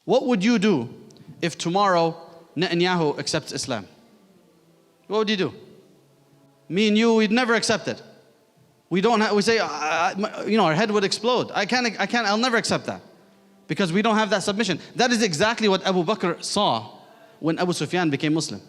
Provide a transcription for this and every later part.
What would you do if tomorrow Netanyahu accepts Islam? What would you do? Me and you, we'd never accept it. We say, our head would explode. I'll never accept that. Because we don't have that submission. That is exactly what Abu Bakr saw when Abu Sufyan became Muslim.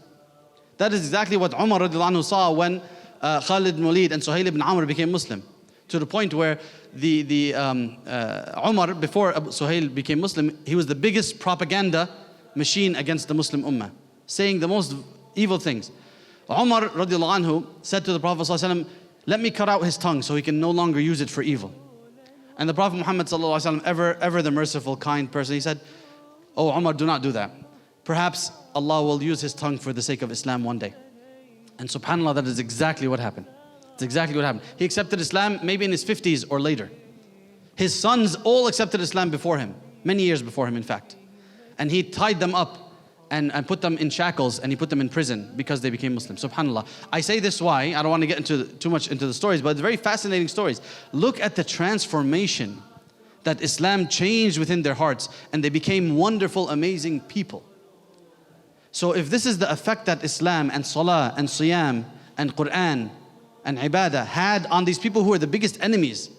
That is exactly what Umar radiallahu anhu saw when Khalid ibn Walid and Suhail ibn Amr became Muslim. To the point where Umar, before Abu Suhail became Muslim, he was the biggest propaganda machine against the Muslim Ummah, saying the most evil things. Umar radiallahu anhu said to the Prophet ﷺ, let me cut out his tongue so he can no longer use it for evil. And the Prophet Muhammad ﷺ, ever the merciful, kind person, he said, oh Umar, do not do that. Perhaps Allah will use his tongue for the sake of Islam one day. And subhanAllah, that is exactly what happened. It's exactly what happened. He accepted Islam maybe in his 50s or later. His sons all accepted Islam before him, many years before him in fact. And he tied them up and put them in shackles, and he put them in prison because they became Muslims. SubhanAllah. I say this why, I don't want to get too much into the stories, but it's very fascinating stories. Look at the transformation that Islam changed within their hearts, and they became wonderful, amazing people. So if this is the effect that Islam and Salah and Siyam and Quran and Ibadah had on these people who were the biggest enemies,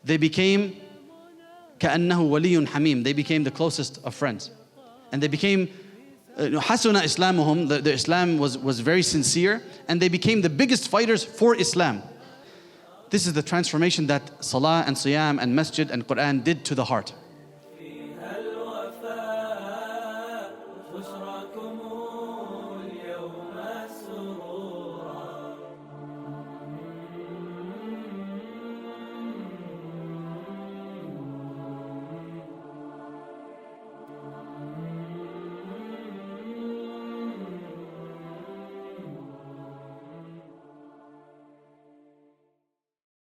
they became كَأَنَّهُ وَلِيٌّ حَمِيمٌ. They became the closest of friends. And they became حَسُنَ إِسْلَامُهُمْ. The Islam was very sincere, and they became the biggest fighters for Islam. This is the transformation that Salah and Siyam and Masjid and Quran did to the heart.